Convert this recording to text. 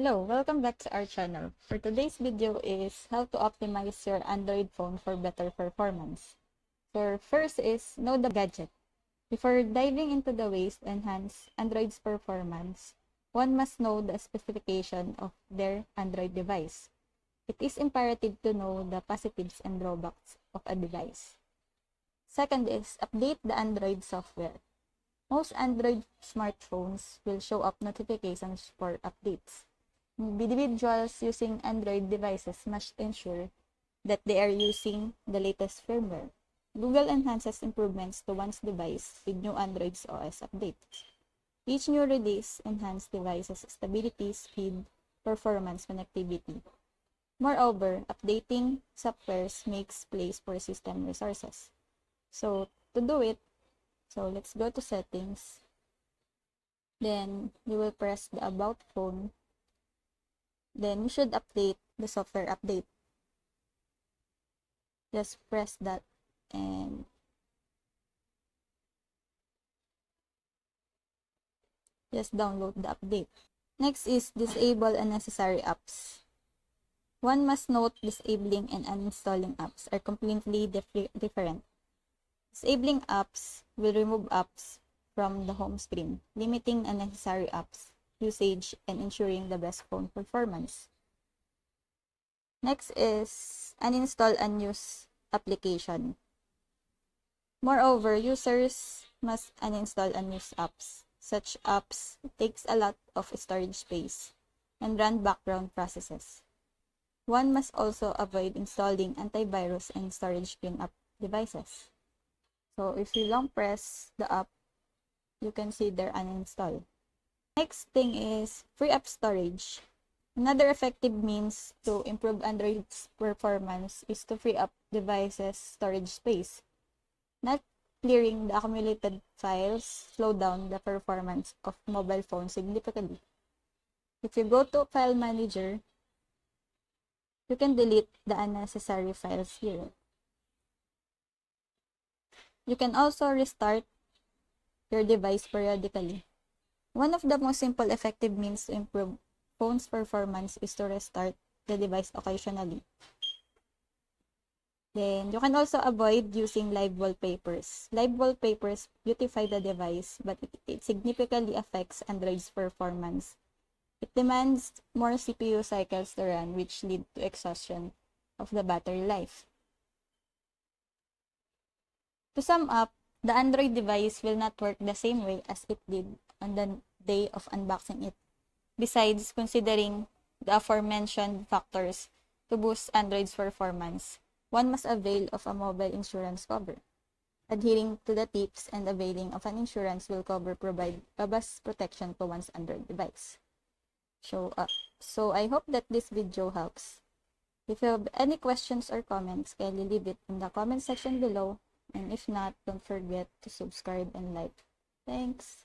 Hello, welcome back to our channel. For today's video is how to optimize your Android phone for better performance. So first is know the gadget. Before diving into the ways to enhance Android's performance, one must know the specification of their Android device. It is imperative to know the positives and drawbacks of a device. Second is update the Android software. Most Android smartphones will show up notifications for updates. Individuals using Android devices must ensure that they are using the latest firmware. Google enhances improvements to one's device with new Android's OS updates. Each new release enhances device's stability, speed, performance, connectivity. Moreover, updating softwares makes place for system resources. So, to do it, let's go to settings. Then, you will press the about phone. Then, you should update the software update. Just press that and just download the update. Next is disable unnecessary apps. One must note disabling and uninstalling apps are completely different. Disabling apps will remove apps from the home screen, limiting unnecessary apps usage and ensuring the best phone performance. Next is uninstall unused application. Moreover, users must uninstall unused apps. Such apps takes a lot of storage space and run background processes. One must also avoid installing antivirus and storage cleanup devices. So if you long press the app, you can see they're uninstalled. Next thing is free up storage. Another effective means to improve Android's performance is to free up devices' storage space. Not clearing the accumulated files slow down the performance of mobile phones significantly. If you go to File Manager, you can delete the unnecessary files here. You can also restart your device periodically. One of the most simple effective means to improve phone's performance is to restart the device occasionally. Then, you can also avoid using live wallpapers. Live wallpapers beautify the device, but it significantly affects Android's performance. It demands more CPU cycles to run, which lead to exhaustion of the battery life. To sum up, the Android device will not work the same way as it did on the day of unboxing it. Besides considering the aforementioned factors to boost Android's performance, one must avail of a mobile insurance cover. Adhering to the tips and availing of an insurance will provide robust protection to one's Android device. So I hope that this video helps. If you have any questions or comments, kindly leave it in the comment section below. And if not, don't forget to subscribe and like. Thanks!